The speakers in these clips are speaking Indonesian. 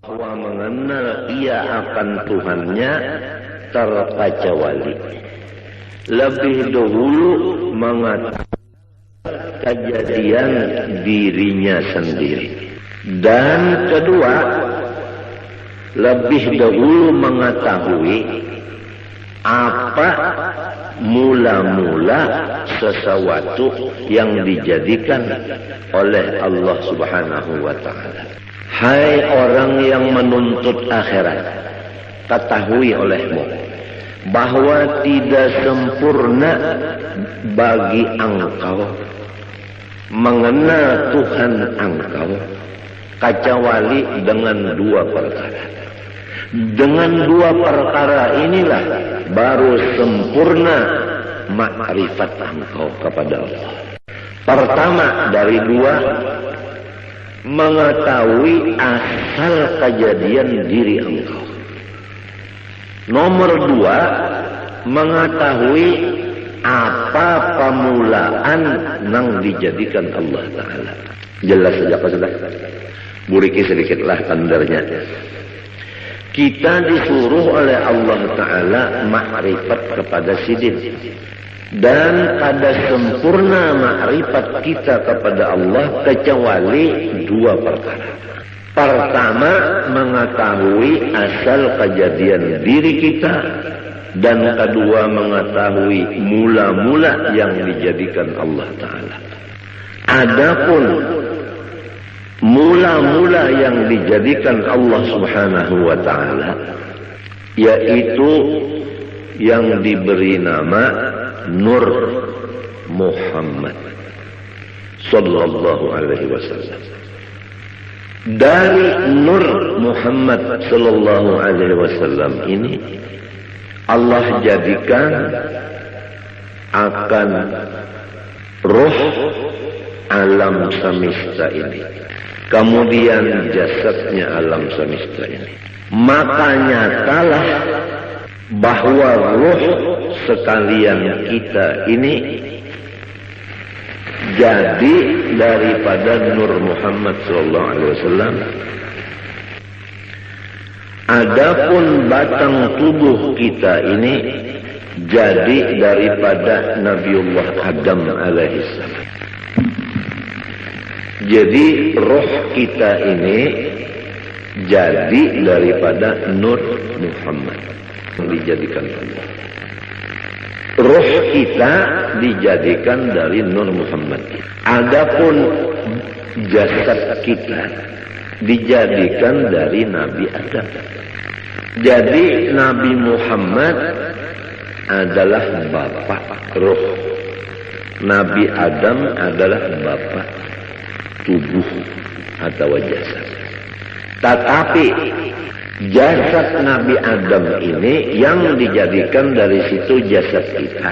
bahwa mengenal ia akan Tuhannya terkecuali. Lebih dahulu mengatakan kejadian dirinya sendiri. Dan kedua, lebih dahulu mengetahui apa mula-mula sesuatu yang dijadikan oleh Allah Subhanahu wa ta'ala. Hai orang yang menuntut akhirat, ketahui olehmu bahwa tidak sempurna bagi engkau mengenal Tuhan engkau kecuali dengan dua perkara. Dengan dua perkara inilah baru sempurna makrifat engkau kepada Allah. Pertama dari dua, mengetahui asal kejadian diri engkau. Nomor dua, mengetahui apa permulaan yang dijadikan Allah Ta'ala. Jelas saja apa sudah? Buriki sedikitlah tandarnya. Kita disuruh oleh Allah Ta'ala makrifat kepada sidin. Dan ada sempurna makrifat kita kepada Allah kecuali dua perkara. Pertama, mengetahui asal kejadian diri kita. Dan kedua, mengetahui mula-mula yang dijadikan Allah Ta'ala. Adapun mula-mula yang dijadikan Allah Subhanahu wa ta'ala, yaitu yang diberi nama Nur Muhammad sallallahu alaihi wasallam. Dari Nur Muhammad sallallahu alaihi wasallam ini Allah jadikan akan roh alam semesta ini, kemudian jasadnya alam semesta ini. Maka nyatalah bahwa roh sekalian kita ini jadi daripada Nur Muhammad sallallahu alaihi wasallam. Adapun batang tubuh kita ini jadi daripada Nabiullah Adam alaihissalam. Jadi roh kita ini jadi daripada Nur Muhammad yang dijadikan Allah. Roh kita dijadikan dari Nur Muhammad. Adapun jasad kita dijadikan dari Nabi Adam. Jadi Nabi Muhammad adalah bapak roh. Nabi Adam adalah bapak tubuh atau jasad. Tetapi jasad Nabi Adam ini yang dijadikan dari situ jasad kita,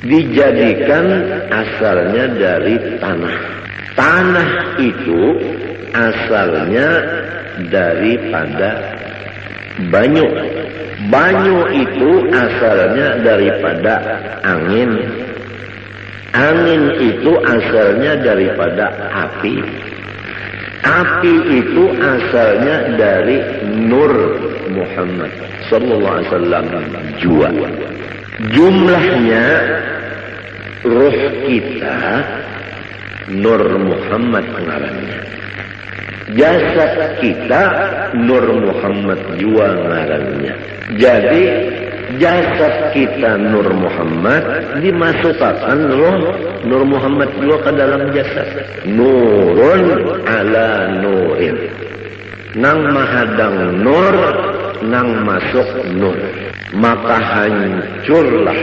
dijadikan asalnya dari tanah. Tanah itu asalnya daripada banyu. Banyu itu asalnya daripada angin. Angin itu asalnya daripada api. Api itu asalnya dari Nur Muhammad sallallahu alaihi wasallam jua. Jumlahnya roh kita Nur Muhammad ngarannya. Jasad kita Nur Muhammad jua ngarannya. Jadi jasad kita Nur Muhammad dimasukkan roh Nur Muhammad juga ke dalam jasad. Nurun ala nurin. Nang mahadang nur, nang masuk nur. Maka hancurlah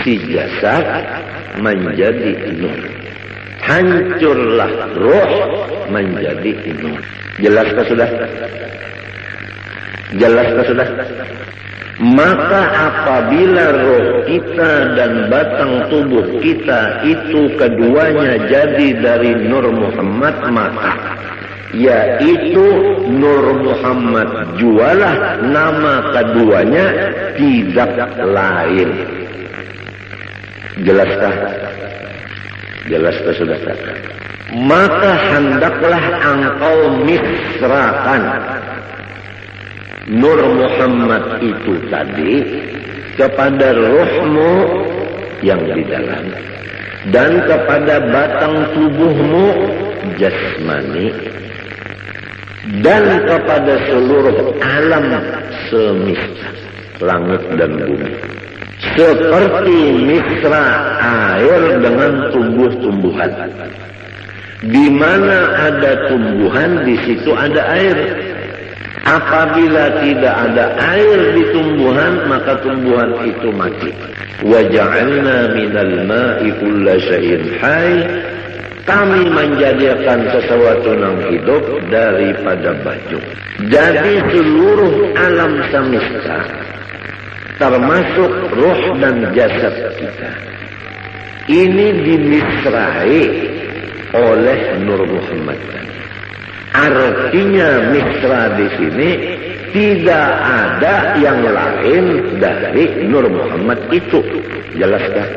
si jasad menjadi nur. Hancurlah roh menjadi nur. Jelaskah sudah? Jelaskah sudah? Maka apabila roh kita dan batang tubuh kita itu keduanya jadi dari Nur Muhammad, maka yaitu Nur Muhammad jualah nama keduanya tidak lain. Jelaskah? Jelaskah sudah? Maka hendaklah engkau misrakan Nur Muhammad itu tadi kepada ruhmu yang di dalam dan kepada batang tubuhmu jasmani dan kepada seluruh alam semesta langit dan bumi, seperti misra air dengan tumbuh-tumbuhan. Di mana ada tumbuhan, di situ ada air. Apabila tidak ada air di tumbuhan, maka tumbuhan itu mati. Wa ja'alna minal ma'i kulla syai'in hayy. Kami menjadikan sesuatu yang hidup daripada baju. Jadi seluruh alam semesta, termasuk ruh dan jasad kita, ini dimisrai oleh Nur Muhammad. Artinya misra di sini tidak ada yang lain dari Nur Muhammad itu. Jelaskan.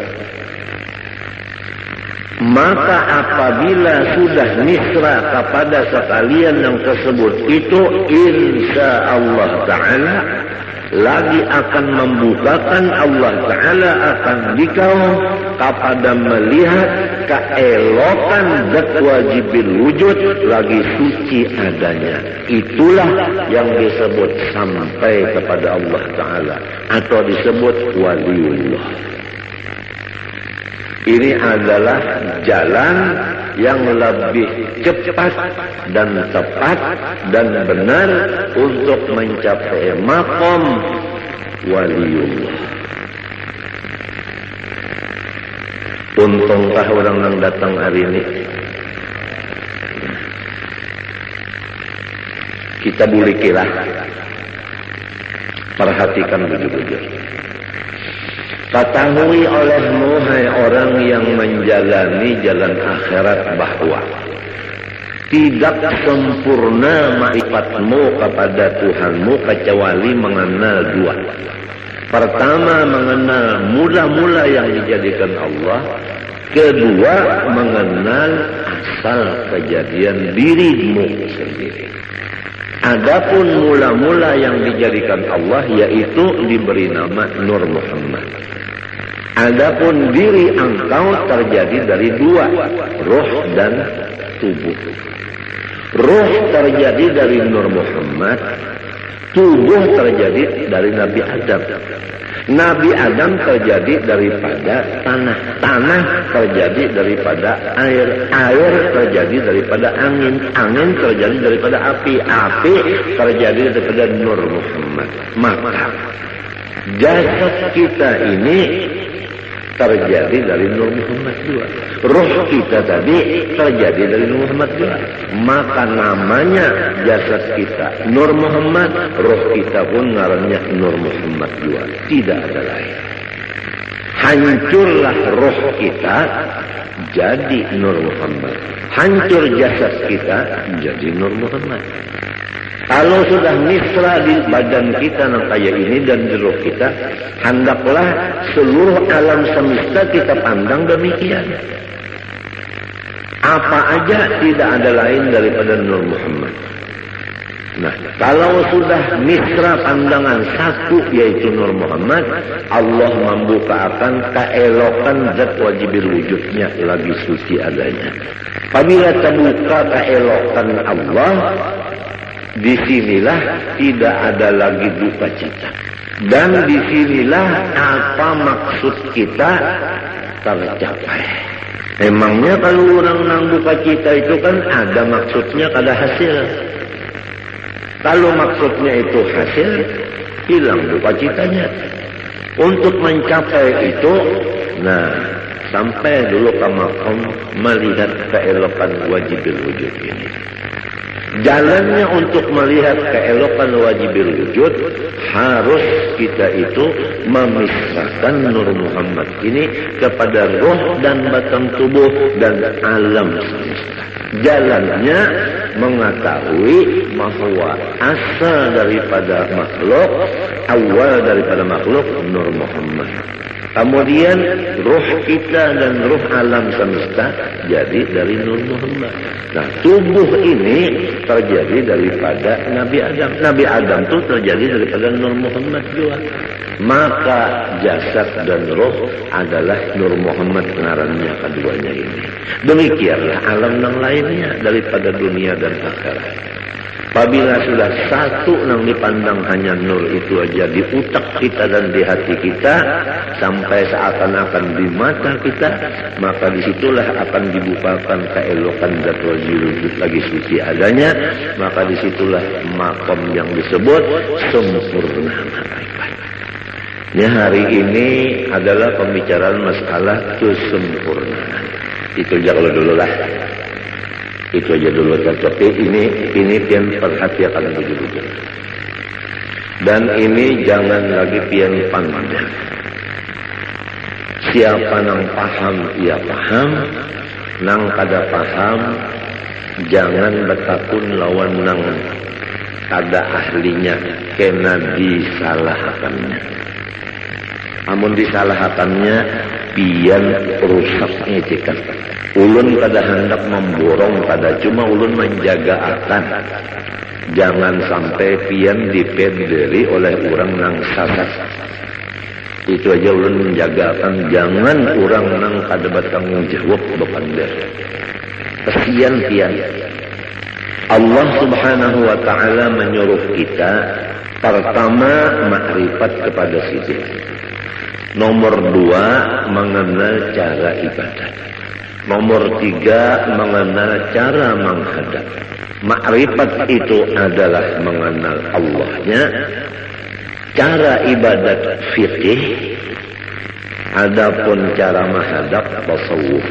Maka apabila sudah misra kepada sekalian yang tersebut itu, insya Allah Ta'ala lagi akan membukakan, Allah Ta'ala akan dikau kepada melihat keelokan zat wajibil wujud lagi suci adanya. Itulah yang disebut sampai kepada Allah Ta'ala atau disebut waliullah. Ini adalah jalan yang lebih cepat dan tepat dan benar untuk mencapai maqam waliullah. Untungkah orang yang datang hari ini? Kita bulikilah. Perhatikan bujur-bujur. Ketahui olehmu, hai orang yang menjalani jalan akhirat, bahwa tidak sempurna ma'rifatmu kepada Tuhanmu kecuali mengenal dua. Pertama, mengenal mula-mula yang dijadikan Allah. Kedua, mengenal asal kejadian dirimu sendiri. Adapun mula-mula yang dijadikan Allah, yaitu diberi nama Nur Muhammad. Adapun diri engkau terjadi dari dua, ruh dan tubuh. Ruh terjadi dari Nur Muhammad, tubuh terjadi dari Nabi Adam. Nabi Adam terjadi daripada tanah, tanah terjadi daripada air, air terjadi daripada angin, angin terjadi daripada api, api terjadi daripada Nur Muhammad. Maka jasad kita ini terjadi dari Nur Muhammad juga. Ruh kita tadi terjadi dari Nur Muhammad juga. Maka namanya jasad kita Nur Muhammad, ruh kita pun ngarannya Nur Muhammad juga. Tidak ada lain. Hancurlah ruh kita jadi Nur Muhammad. Hancur jasad kita jadi Nur Muhammad. Kalau sudah misra di badan kita yang kayak ini dan di ruh kita, hendaklah seluruh alam semesta kita pandang demikian. Apa aja tidak ada lain daripada Nur Muhammad. Nah, kalau sudah misra pandangan satu yaitu Nur Muhammad, Allah membukakan keelokan zat wajibil wujudnya lagi suci adanya. Apabila terbuka keelokan Allah, disinilah tidak ada lagi duka cita. Dan disinilah apa maksud kita tercapai. Emangnya kalau orang nang duka cita itu kan ada maksudnya, ada hasil. Kalau maksudnya itu hasil, hilang duka citanya. Untuk mencapai itu, nah, sampai dulu ke maqam melihat keelokan wajibil wujud ini. Jalannya untuk melihat keelokan wajibil wujud, harus kita itu memisahkan Nur Muhammad ini kepada roh dan batang tubuh dan alam semesta. Jalannya mengetahui bahwa asal daripada makhluk, awal daripada makhluk Nur Muhammad. Kemudian ruh kita dan ruh alam semesta jadi dari Nur Muhammad. Nah, tubuh ini terjadi daripada Nabi Adam. Nabi Adam itu terjadi daripada Nur Muhammad juga. Maka jasad dan roh adalah Nur Muhammad ngarannya keduanya ini. Demikianlah alam yang lainnya daripada dunia dan akhirat. Apabila sudah satu yang dipandang hanya nur itu aja di utak kita dan di hati kita, sampai seakan-akan di mata kita, maka disitulah akan dibukakan keelokan zat wujud lagi suci adanya, maka disitulah makom yang disebut sempurna ma'rifat. Ya, hari ini adalah pembicaraan masalah kesempurnaan. Itu aja kalau dulu lah. Itu aja dulu, tapi ini pian perhatikan begitu. Dan ini jangan lagi pian pandang. Siapa nang paham ia paham, nang kada paham jangan bertakun lawan nang kada ahlinya, kena disalahkannya. Amun disalahkannya pian rusaknya cekat. Ulun kada hendak memborong, kada cuma ulun menjaga akan jangan sampai pian dipederi oleh orang nang salah. Itu aja ulun menjaga akan jangan orang nang kada bertanggung jawab bepander. Kesian pian. Allah Subhanahu wa taala menyuruh kita pertama makrifat kepada sisi. Nomor 2 mengenal cara ibadah. Nomor 3 mengenal cara menghadap. Makrifat itu adalah mengenal Allahnya. Cara ibadat fikih. Adapun cara menghadap tasawuf.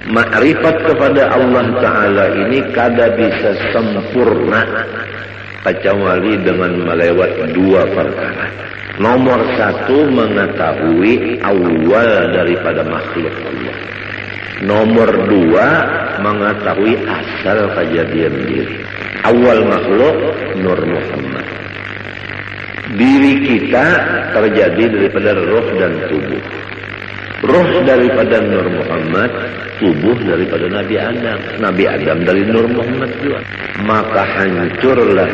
Makrifat kepada Allah Ta'ala ini kada bisa sempurna kecuali dengan melewati 2 perkara. Nomor 1 mengetahui awal daripada makhluk Allah. Nomor 2 mengetahui asal kejadian diri. Awal makhluk Nur Muhammad. Diri kita terjadi daripada roh dan tubuh. Roh daripada Nur Muhammad, tubuh daripada Nabi Adam. Nabi Adam dari Nur Muhammad juga. Maka hancurlah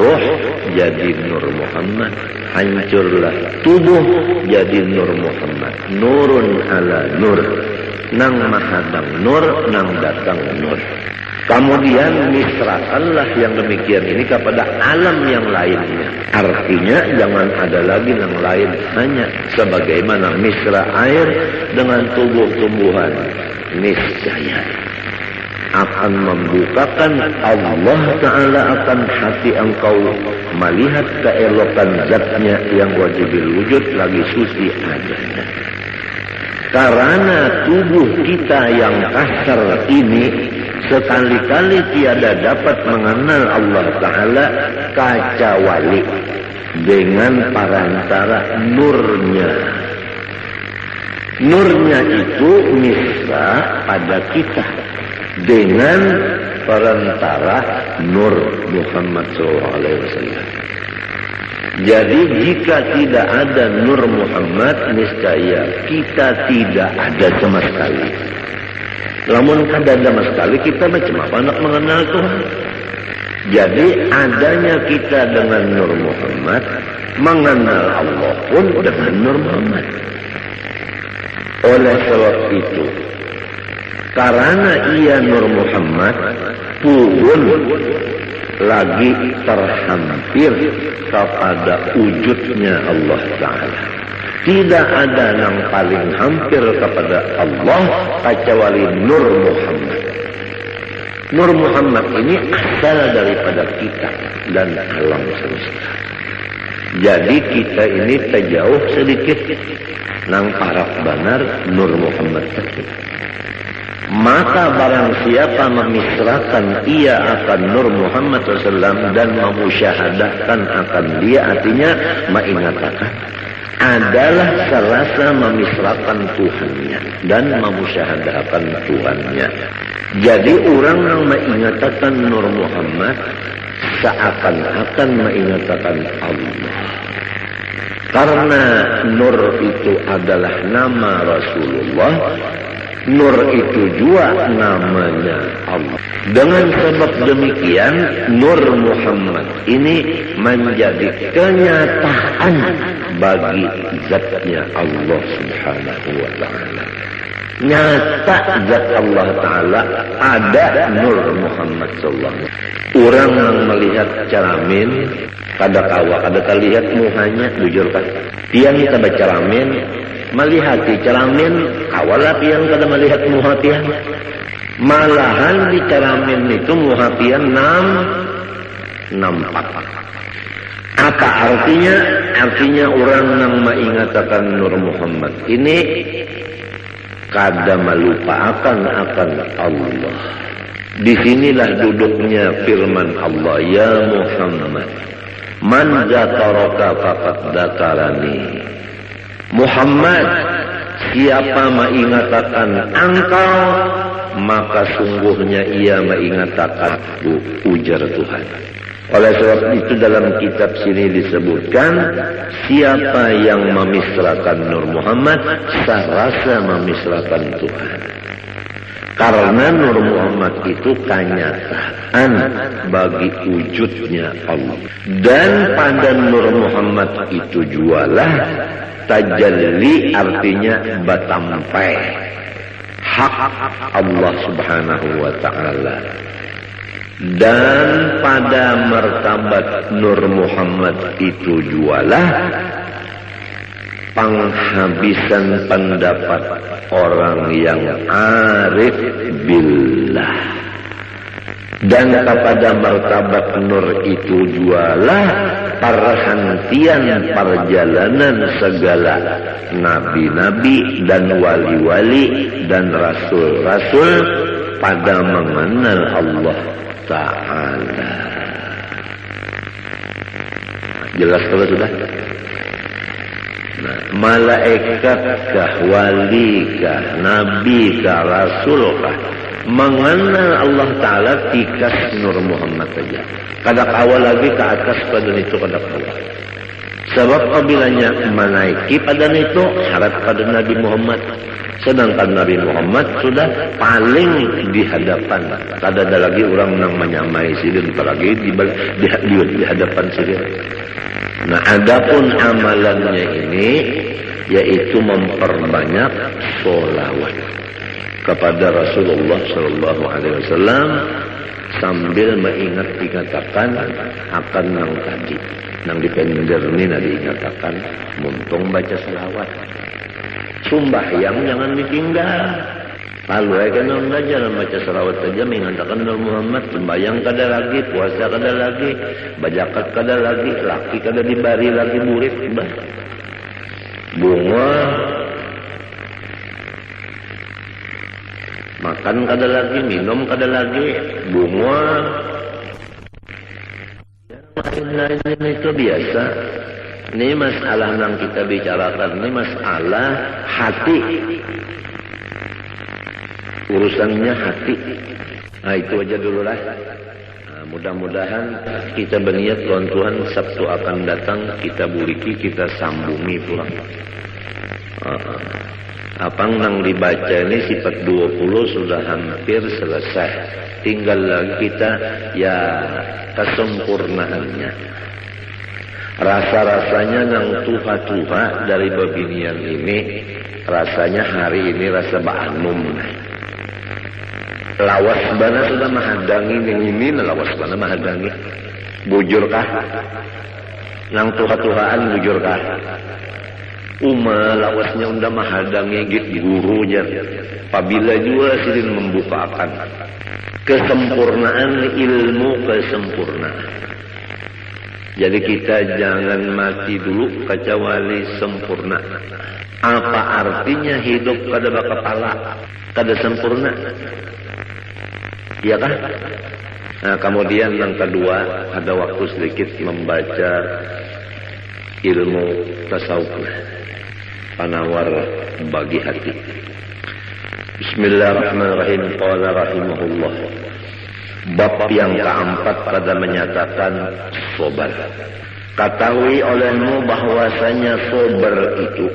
roh jadi Nur Muhammad. Hancurlah tubuh jadi Nur Muhammad. Nurun ala nur. Nang mahadang nur, nang datang nur. Kemudian misrakanlah yang demikian ini kepada alam yang lainnya. Artinya jangan ada lagi yang lain, hanya sebagaimana misra air dengan tubuh-tumbuhan. Niscaya akan membukakan Allah Ta'ala akan hati engkau melihat keelokan zatnya yang wajibil wujud lagi suci adanya. Karena tubuh kita yang kasar ini sekali-kali tiada dapat mengenal Allah Ta'ala kecuali dengan perantara nurnya. Nurnya itu misra pada kita dengan perantara Nur Muhammad SAW. Jadi jika tidak ada Nur Muhammad, niscaya kita tidak ada sama sekali. Namun kada ada sama sekali, kita macam apa nak mengenal Tuhan? Jadi adanya kita dengan Nur Muhammad, mengenal Allah pun dengan Nur Muhammad. Oleh sebab itu, karena ia Nur Muhammad pun lagi terhampir kepada wujudnya Allah Ta'ala. Tidak ada yang paling hampir kepada Allah kecuali Nur Muhammad. Nur Muhammad ini asal daripada kita dan alam semesta. Jadi kita ini terjauh sedikit nang parak benar Nur Muhammad tersebut. Maka barang siapa memisrakan ia akan Nur Muhammad SAW dan memusyahadahkan akan dia, artinya mengatakan adalah serasa memisrakan Tuhannya dan memusyahadahkan Tuhannya. Jadi orang yang mengatakan Nur Muhammad seakan-akan mengatakan Allah. Karena Nur itu adalah nama Rasulullah, Nur itu juga namanya Allah. Dengan sebab demikian, Nur Muhammad ini menjadi kenyataan bagi zatnya Allah Subhanahu wa Ta'ala. Nyata zat Allah Ta'ala ada Nur Muhammad sallallahu. Orang yang melihat ceramin, kada kawa, kada terlihat muhanya, bujur kan? Tiang kita berceramin, melihat di ceramin, kawalah tiang kada melihat muha tiang. Malahan di ceramin itu muha tiang nampak. Apa artinya? Artinya orang yang mengingatkan Nur Muhammad ini kada melupakan akan Allah. Disinilah duduknya firman Allah, ya Muhammad, man zakaraka faqad zakarani. Muhammad, siapa mengingatkan engkau, maka sungguhnya ia mengingatkan aku, ujar Tuhan. Oleh sebab itu dalam kitab sini disebutkan, siapa yang memisrakan Nur Muhammad, serasa memisrakan Tuhan. Karena Nur Muhammad itu kenyataan bagi wujudnya Allah. Dan pada Nur Muhammad itu jualah tajalli, artinya batampai hak Allah Subhanahu wa Ta'ala. Dan pada martabat Nur Muhammad itu jualah penghabisan pendapat orang yang arif billah. Dan kepada martabat Nur itu jualah perhentian perjalanan segala nabi-nabi dan wali-wali dan rasul-rasul pada mengenal Allah Ta'ala. Jelas kalau sudah? Nah, malaikatkah, walikah, nabikah, rasulkah, mengenal Allah Ta'ala tikas Nur Muhammad saja. Kada kawal lagi ke atas pada itu, kada kawal. Sebab apabila menaiki pada itu syarat pada Nabi Muhammad. Sedangkan Nabi Muhammad sudah paling di hadapan. Kada ada lagi orang yang menyamai sidin, apalagi di hadapan sidin. Nah, adapun amalannya ini yaitu memperbanyak sholawat kepada Rasulullah Sallallahu Alaihi Wasallam sambil dikatakan akan nang tadi, nang dipender ini diingatakan muntung baca selawat. Sumbahyang jangan ditinggal. Lalu aja nang belajar baca selawat saja mengatakan Nur Muhammad. Sembahyang kada lagi, puasa kada lagi, bajakat kada lagi, laki kada dibari lagi murid, bunga makan kada lagi, minum kada lagi, bunga lain-lain itu biasa. Ini masalah yang kita bicarakan, ini masalah hati. Urusannya hati. Nah, itu aja dulu lah. Nah, mudah-mudahan kita berniat Tuhan Sabtu akan datang kita buriki, kita sambungi pulang. Apa yang dibaca ini sifat 20 sudah hampir selesai. Tinggal lagi kita ya kesempurnaannya. Rasa-rasanya yang tuha-tuha dari babinian ini, rasanya hari ini rasa ba'anum. Lawas bana sudah mahadangi yang ini, lawas bana mahadangi. Bujurkah? Nang tuha-tuhaan bujurkah? Lawasnya unda mahadangi git guru jar. Apabila juga sidin membukakan kesempurnaan ilmu, kesempurnaan. Jadi kita jangan mati dulu kecuali sempurna. Apa artinya hidup kada bakapala, kada sempurna? Iya kan? Nah, kemudian yang kedua, ada waktu sedikit membaca ilmu tasawuf, penawar bagi hati. Bismillahirrahmanirrahim. Qala rahimahullah. Bab yang keempat pada menyatakan sobar. Ketahui olehmu bahwasanya sabar itu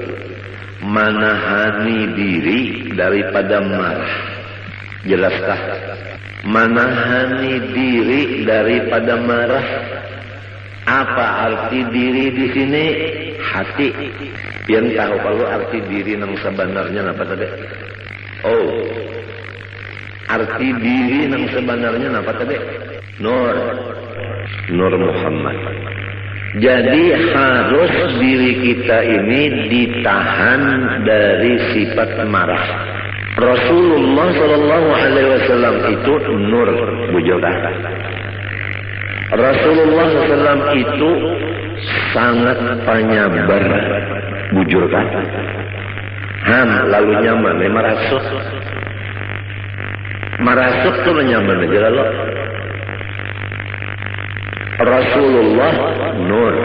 menahani diri daripada marah. Jelaskah? Menahani diri daripada marah. Apa arti diri di sini? Hati. Yang tahu kalau arti diri yang sebenarnya apa tadi? Oh, arti diri yang sebenarnya apa tadi? Nur Muhammad. Jadi harus diri kita ini ditahan dari sifat marah. Rasulullah Shallallahu Alaihi Wasallam itu nur, bujokan. Rasulullah SAW itu sangat penyabar, bujurkan. Lalu nyaman, marasuk tuh nyaman aja lalu. Rasulullah nur,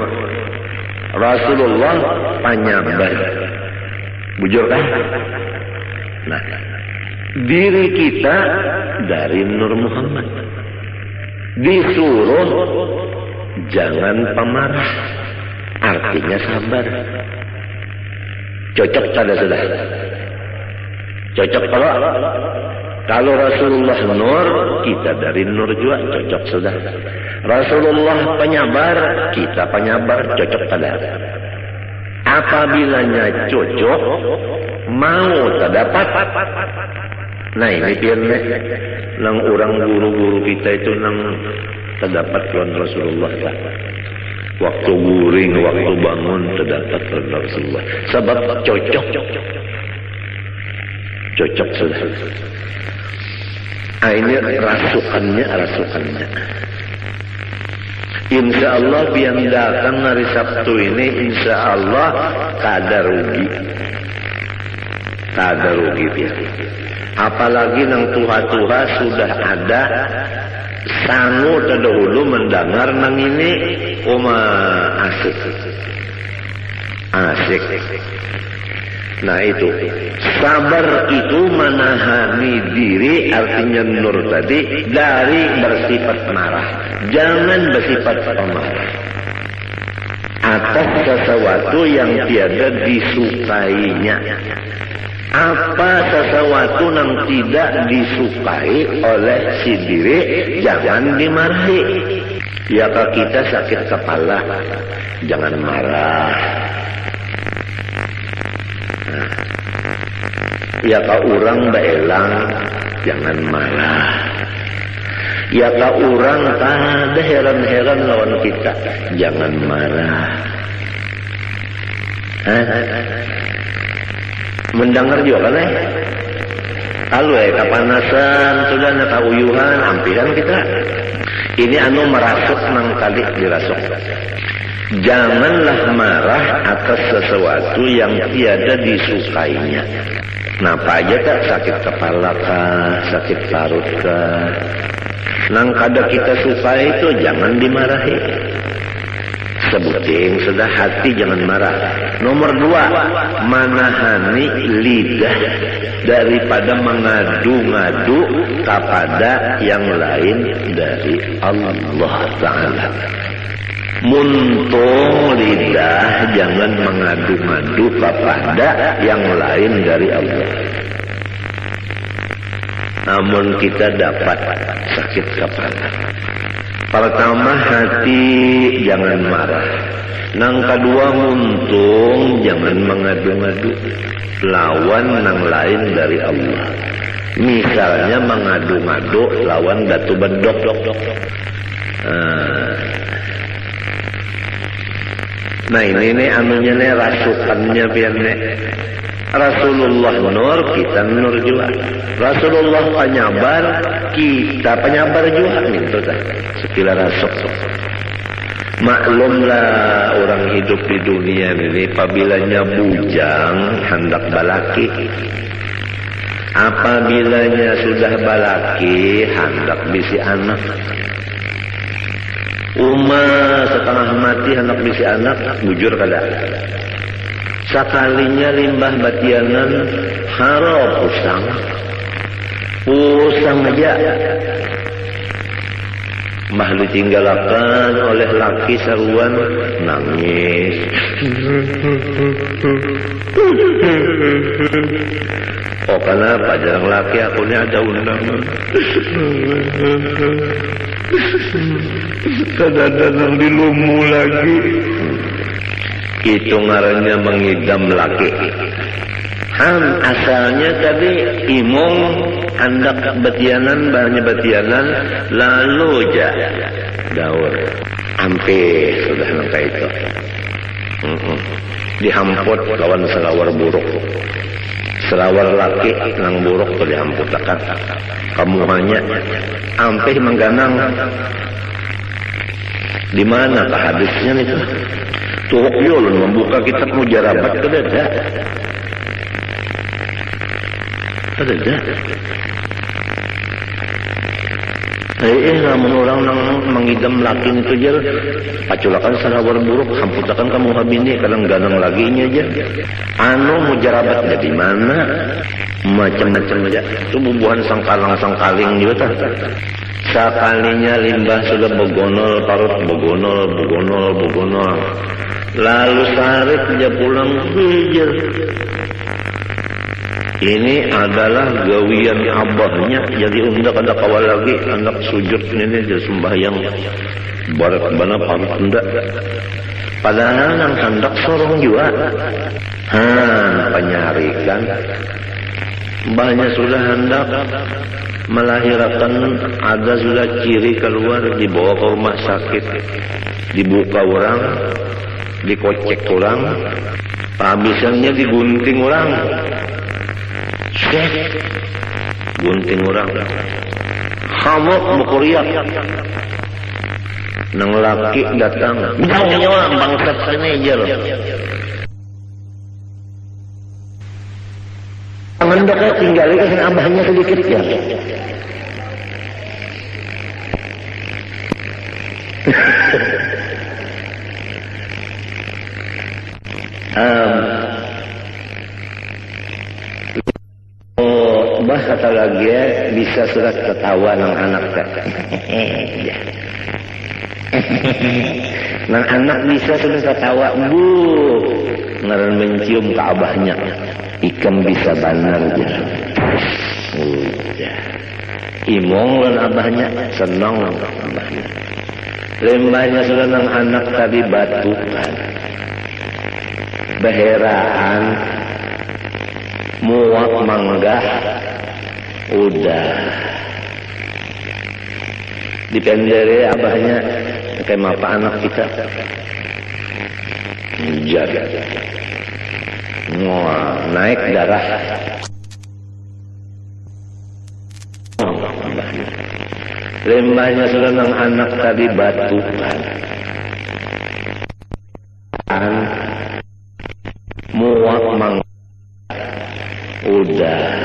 Rasulullah penyabar, bujurkan. Nah, diri kita dari Nur Muhammad. Disuruh jangan pemarah, artinya sabar. Cocok pada sudah. Cocok kalau Rasulullah nur, kita dari nur juga cocok sudah. Rasulullah penyabar, kita penyabar, cocok pada. Apabila cocok, mau terdapat. Nah ini biarlah nang orang guru-guru kita itu nang terdapat lawan Rasulullah tak. Waktu guring, waktu bangun terdapat lawan Rasulullah. Sebab cocok sudah. Ini rasukannya. Insya Allah biar datang hari Sabtu ini, insya Allah tak ada rugi biar. Apalagi nang tuha-tuha sudah ada sangu terdahulu mendengar nang ini asik. Nah itu sabar itu menahani diri, artinya nur tadi, dari bersifat marah. Jangan bersifat pemarah atas sesuatu yang tiada disukainya. Apa sesuatu yang tidak disukai oleh si diri, jangan dimarahi. Ya kalau kita sakit kepala, jangan marah. Ya kalau orang beelang, jangan marah. Ya kalau orang ada heran-heran lawan kita, jangan marah. Mendengar juga kan kalau kepanasan sudah keuyuhan ampiran kita ini merasuk nang kali dirasuk. Janganlah marah atas sesuatu yang tiada disukainya. Napa aja tak sakit kepala kah, sakit parut kah, nang kada kita suka itu jangan dimarahi. Sebutin sudah hati jangan marah. Nomor 2, menahani lidah daripada mengadu-ngadu kepada yang lain dari Allah Ta'ala. Muntung lidah jangan mengadu-ngadu kepada yang lain dari Allah. Namun kita dapat sakit kepala. Pertama hati jangan marah. Nang kedua muntung jangan mengadu-ngadu lawan nang lain dari Allah. Misalnya mengadu-ngadu lawan datu bedok. Nah ini anunya nih rasukannya biarnya. Rasulullah nur, kita nur juga. Rasulullah penyabar, kita penyabar juga. Itu dah sekilas rasuk. Maklumlah orang hidup di dunia ini, apabilanya bujang hendak balaki. Apabilanya sudah balaki hendak bisi anak. Setengah mati hendak bisi anak, bujur kada. Sekalinya limbah batianan harap usang aja. mah ditinggalakan oleh laki saruan nangis. Oh kenapa jarang laki akunya ada undangan. Kadang-kadang dilumu lagi. Itu ngarannya mengidam laki. Asalnya tadi imong hendak betianan banyak betianan lalu aja daur ampe sudah nangka itu dihamput lawan selawar buruk selawar laki nang buruk tuh dihamput akan kamu hanya ampe mengganang di mana kah hadisnya itu tuh yulun membuka kitab mujarabat ke dada ada dah. Namun orang nang mengidam laki itu je, paculakan salawar buruk, hamputakan kamu habini, kadang ganang laginya aja. Anu mujarabat jadi mana? Macam-macam aja. Itu bubuhan sangkaling juga tak. Sekalinya limbah sudah begonol, parut begonol. Lalu sarit dia pulang hijir. Ini adalah gawian abahnya. Jadi undak ada kawal lagi anak sujud ini dia sembahyang barat bana parut undak. Padahal nang hendak sorong juga. Penyarikan. Mbahnya sudah hendak melahirkan, ada sudah ciri keluar, dibawa ke rumah sakit, dibuka orang, dikocek orang, habisannya digunting orang. Gunting orang hamuk mukuriak nang laki datang jauhnya orang bangsat sini aja loh ngendoknya tinggalin ke abahnya sedikit ya kata lagi ya, bisa surat ketawa nang anak nang anak bisa sudah ketawa bu ngaran mencium ke abahnya ikan bisa banar aja imong lan abahnya senang nang abahnya lembahnya sudah nang anak tadi batukan beheraan muak manggah udah dipendere abahnya kayak apa anak kita jaga naik darah lembahnya sudah nang anak tadi batukan muak mang udah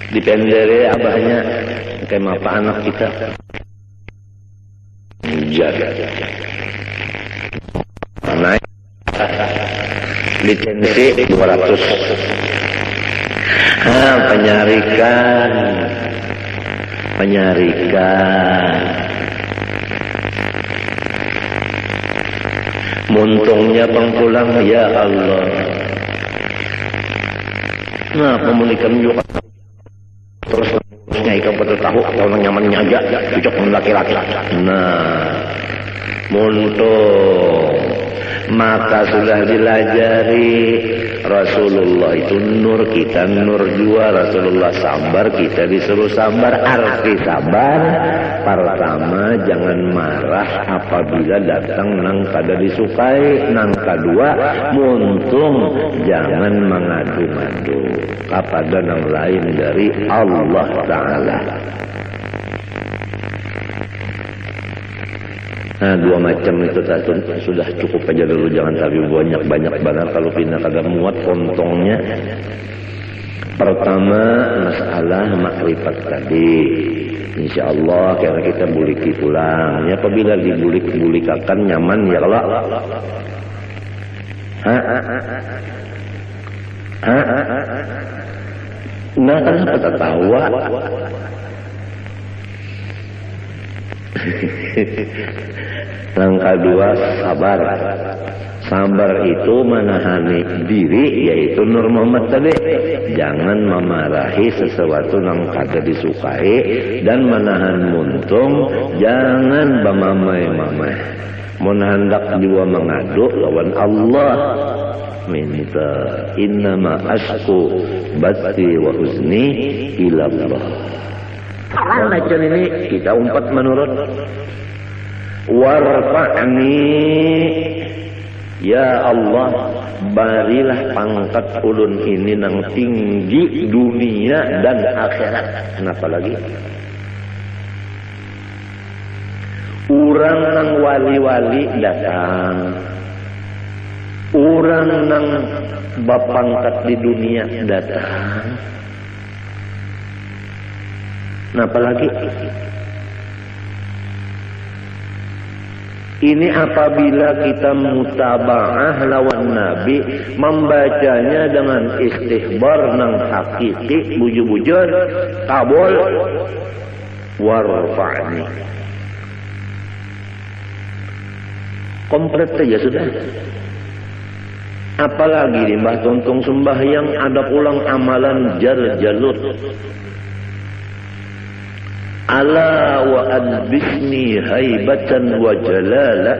dipendere abahnya kayak apa anak kita jaga naik lisensi 200 penyarikan muntungnya pengpulang ya Allah nah pemunikan juga terus ikan betul tahu kalau nyamannya aja cocok dengan laki-laki nah muntung maka sudah dilajari Rasulullah itu nur kita nur jua Rasulullah sabar kita disuruh sabar arti sabar pertama jangan marah apabila datang nang kada disukai nang kedua muntung jangan mengadu-madu kepada nang lain dari Allah Ta'ala. Nah dua macam itu sudah cukup aja dulu jangan tapi banyak banget kalau pindah kagak muat pontongnya. Pertama masalah makrifat tadi insyaallah karena kita buliki pulang ya apabila dibulik-bulikakan nyaman ya kalau nah kenapa tertawa Langkah dua, sabar. Sabar itu menahani diri, yaitu Nur Muhammad tadi. Jangan memarahi sesuatu yang kada disukai dan menahan muntung. Jangan bamamai-mamai. Mun hendak juga mengadu lawan Allah. Minta innama asku bati wa huzni ila Allah. Bacaan ini kita umpat menurut warfa'ni ya Allah, barilah pangkat ulun ini nang tinggi dunia dan akhirat. Kenapa lagi? Urang nang wali-wali datang, urang nang bapangkat di dunia datang. Kenapa lagi? Ini apabila kita mutaba'ah lawan Nabi, membacanya dengan istihbar nang hakiki, bujur-bujur, kabul, warfa'ni. Komplit saja sudah. Apalagi di Mbah Tuntung sembahyang ada pulang amalan jar-jalut. Ala wa adbisni haibatan wa jalala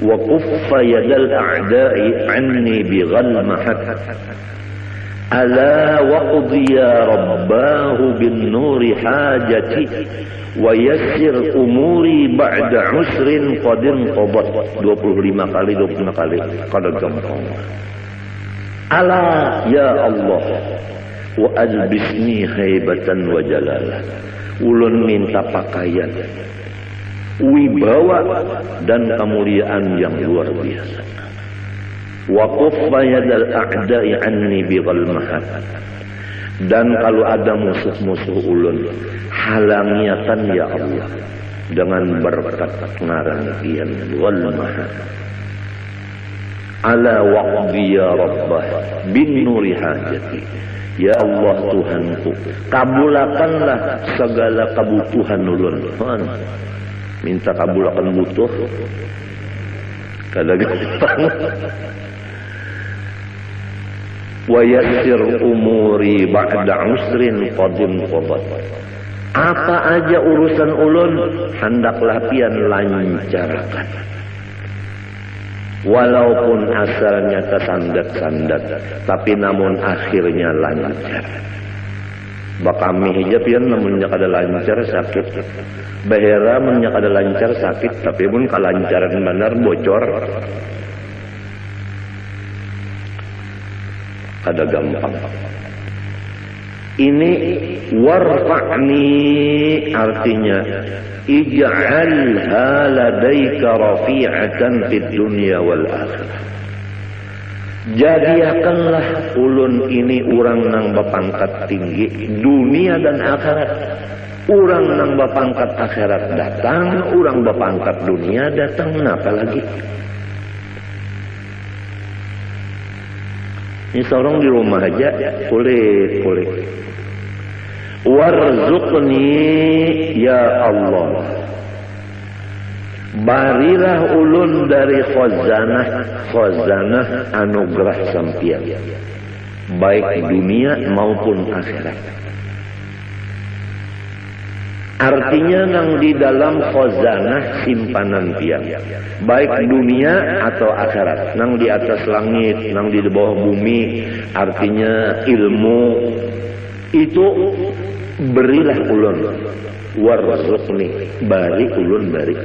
wa kuffa yadal a'da'i anni bighalmahat. Ala wa qudhiya rabbahu bin nuri hajati wa yassir umuri ba'da usrin qadin qabat. 25 kali kada gampang. Ala ya Allah wa adbisni haibatan wa jalala. Ulun minta pakaian, wibawa dan kemuliaan yang luar biasa. Wa kuffa yadal a'da'i anni bighalmahat. Dan kalau ada musuh-musuh ulun, halangiatan ya Allah dengan berkat ngarangian wal mahat. Ala waqdi ya rabbah bin nuri hajati. Ya Allah Tuhanku, kabulakanlah segala kebutuhan ulun. Minta kabulakan butuh kada gampang. Wa yassir umuri ba'da usrin qadim qabat. Apa aja urusan ulun hendaklah pian lancarkan. Walaupun asalnya tersandat-sandat, tapi namun akhirnya lancar. Bakami hijab pian namunnya kada lancar sakit. Bahera munnya kada lancar sakit, tapi pun kalancaran benar bocor. Kada gampang. Ini warfa'ni artinya ij'alha ladaika rafi'atan fid dunya wal akhirah. Jadikanlah ulun ini urang nang bapangkat tinggi dunia dan akhirat. Urang nang bapangkat akhirat datang, urang bapangkat dunia datang. Apa lagi? Ini seorang di rumah aja kulit. Warzuqni ya Allah, barilah ulun dari khazanah anugerah sampian, baik dunia maupun akhirat. Artinya nang di dalam khazanah simpanan pian, baik dunia atau akhirat, nang di atas langit, nang di bawah bumi, artinya ilmu itu berilah ulun. Warzuqni, bari ulun bari.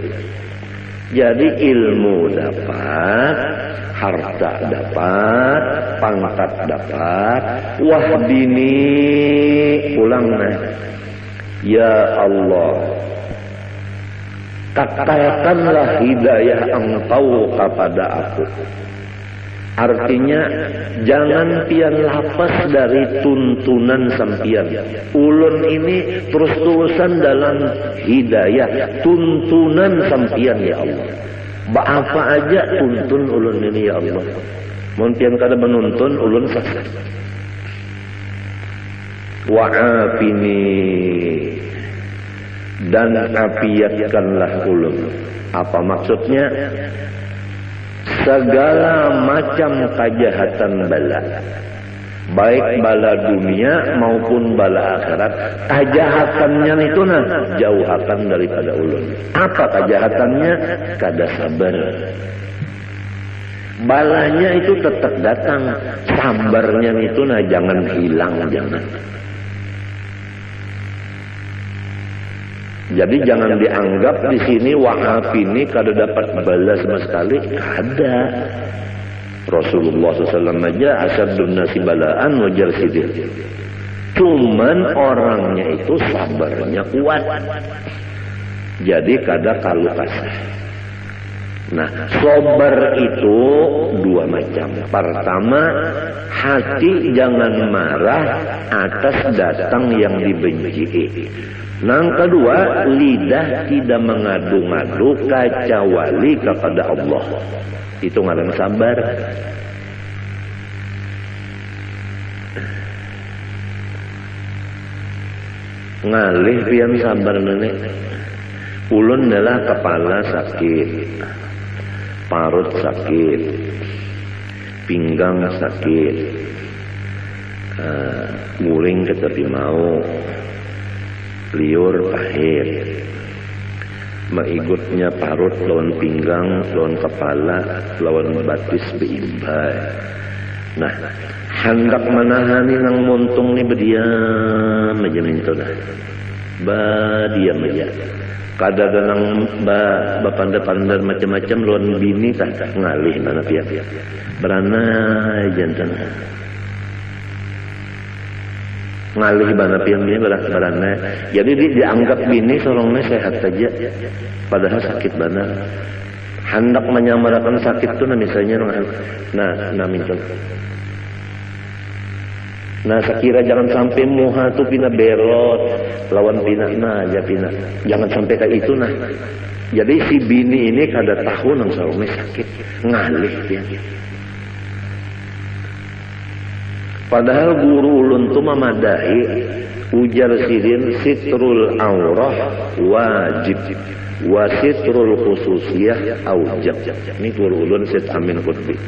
Jadi ilmu dapat, harta dapat, pangkat dapat, wahdini ulangna. Ya Allah, katakanlah hidayah Engkau kepada aku. Artinya jangan pian lapas dari tuntunan sampian. Ulun ini terus-terusan dalam hidayah, tuntunan sampian ya Allah. Apa aja tuntun ulun ini ya Allah. Mun pian kada menuntun ulun sesat. Wa'afini dan afiatkanlah ulun. Apa maksudnya? Segala macam kejahatan bala, baik bala dunia maupun bala akhirat, kejahatannya itu jauhakan daripada ulun. Apa kejahatannya? Kada sabar. Balanya itu tetap datang, sabarnya itu jangan hilang, jangan. Jadi jangan dianggap di sini wa'afini kada dapat bala sama sekali, ada. Rasulullah SAW aja asyadun nasi balaan wajar sidir. Cuman orangnya itu sabarnya kuat. Jadi kada kalu kasih. Nah, sabar itu dua macam. Pertama, hati jangan marah atas datang yang dibenci. Yang kedua, lidah tidak mengadu-ngadu kecuali kepada Allah. Itu ngaran sabar. Ngalih pian sabar nenek. Ulun adalah kepala sakit, parut sakit, pinggang sakit, guling ke tepi mau, liur pahit, maigutnya parut lawan pinggang, lawan kepala, lawan batis beimbai. Nah, hendak menahani nang muntung ni berdiam aja minta dah, diam aja. Kada nang bapanda-panda macam-macam lawan bini tak ngalih mana pihak beranai jantan ngalih bana pihak bini beranai. Jadi dianggap bini sorongnya sehat saja, padahal sakit bana. Hendak menyamarkan sakit tu misalnya nah minta. Nah, sekira jangan sampai muha tu pina berot lawan pina aja pina. Jangan sampai kayak itu nah. Jadi si bini ini kada tahu nang sarungnya sakit, ngalih dia. Padahal guru ulun tu mamadahi ujar sidin sitrul aurah wajib wa sitrul khususiyah aujab. Ini guru ulun Syed Amin Qutbi.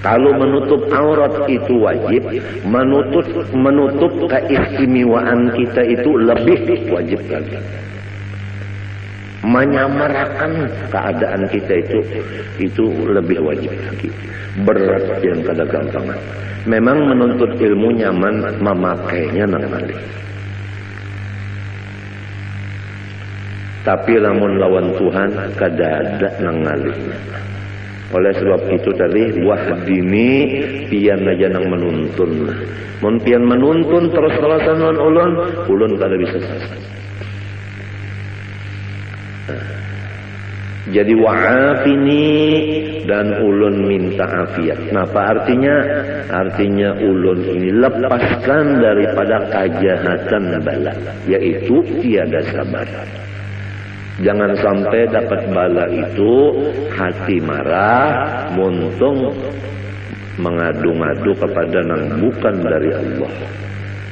Kalau menutup aurat itu wajib, menutup keistimewaan kita itu lebih wajib lagi. Menyamarkan keadaan kita itu lebih wajib lagi. Berat yang kada gampang. Memang menuntut ilmu nyaman, memakainya nang malih. Tapi lamun lawan Tuhan kada ada nang ngalihnya. Oleh sebab itu tadi wahdini pian aja nang menuntun. Mun pian menuntun terus-terusan ulun kada bisa selesai. Jadi wa'afini dan ulun minta afiat. Nah, apa artinya? Artinya ulun ini lepaskan daripada kejahatan bala, yaitu tiada sabar. Jangan sampai dapat bala itu hati marah, muntung mengadu-ngadu kepada nang bukan dari Allah.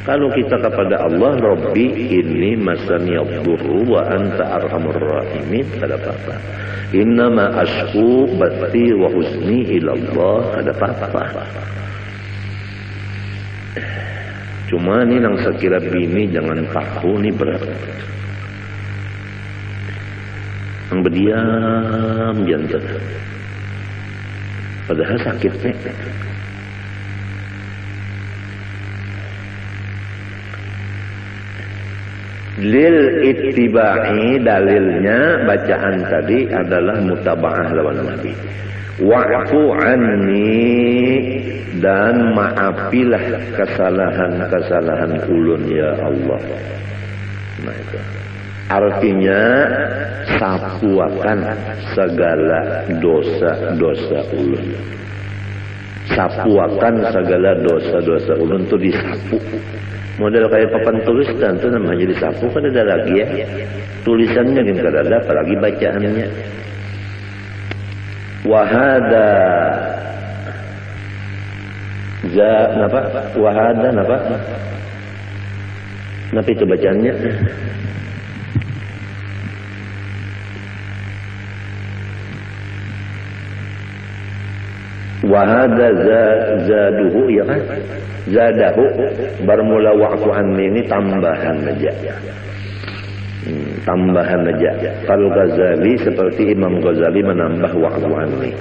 Kalau kita kepada Allah, Rabbi inni masani yadurru wa anta arhamur rahimin, kada apa-apa. Innama ashku bati wa huzni ilallah, kada apa-apa. Cuma ni nang sekira bini jangan kaku ni berat. Yang berdiam jantan, padahal sakitnya. Lil ittiba'i, dalilnya bacaan tadi adalah mutaba'ah lawan Nabi. Wa'fu anni, dan maafilah kesalahan-kesalahan ulun ya Allah. Nah itu. Artinya sapuakan segala dosa-dosa ulun. Sapuakan segala dosa-dosa ulun itu disapu. Model kayak papan tulisan itu namanya disapu, kan ada lagi ya. Tulisannya kan kada ada, apalagi bacaannya. Wahada napa? Wahada napa? Napa itu bacaannya? Wa hadza zaduhu ya kan? Zadahu bermula wa'fu anni ini tambahan aja. Tambahan aja. Al-Ghazali seperti Imam Ghazali menambah wa'fu anni.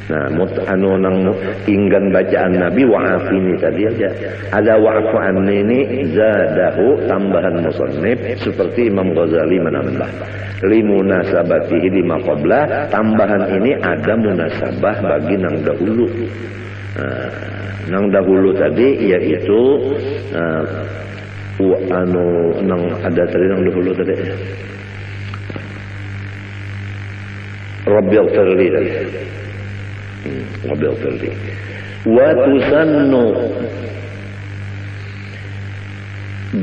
Nah, nang inggan bacaan Nabi wa'afini tadi aja. Ada wa'fu anni ini zadahu tambahan musannif seperti Imam Ghazali menambah. Limunasabatihi lima qabla, tambahan ini ada munasabah bagi nang dahulu. Nang dahulu tadi yaitu nang ada tadi nang dahulu tadi. Rabbil firli tadi. Rabbil firli. Wa tusannu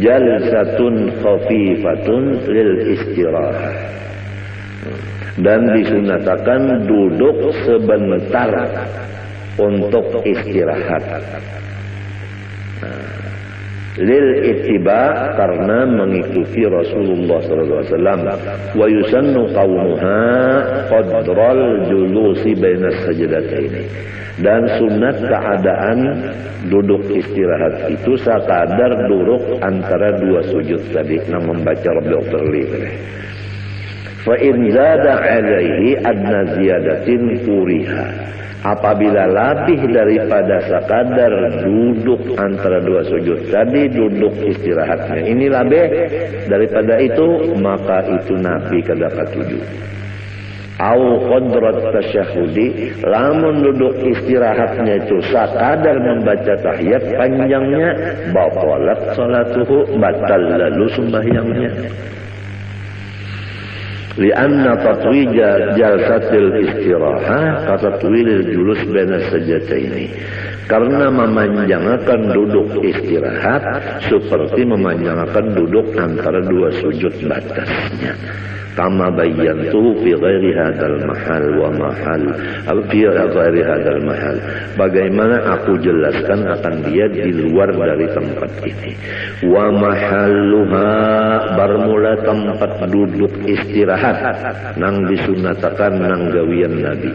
jalsatun khafifatun lil istirahah, dan disunatakan duduk sebentar untuk istirahat. Lil ittiba, karena mengikuti Rasulullah SAW. Wa yusannu qawmuha qadral julusi bainas sajdataini, dan sunat keadaan duduk istirahat itu sekadar duduk antara dua sujud tadi, yang membaca Rabbil firli. Fa in zada alaihi adna ziyadatin kuriha, apabila lebih daripada sekadar duduk antara dua sujud tadi, duduk istirahatnya ini lebih daripada itu, maka itu Nabi kadapat tujuh. Au qadrat tasyahudi, lamun duduk istirahatnya itu sekadar membaca tahiyat panjangnya, batalat salatuhu, batal lalu sembahyangnya. Lianna tatwija jalsatil istirahah katatwilil julus baina sajdataini, karena memanjangkan duduk istirahat seperti memanjangkan duduk antara dua sujud batasnya. Kama bayyantu fi ghairi hadzal mahal wa mahal fi ghairi hadzal mahal, bagaimana aku jelaskan akan dia di luar dari tempat ini. Wa mahalluha, bermula tempat duduk istirahat nang disunatakan nang gawian Nabi.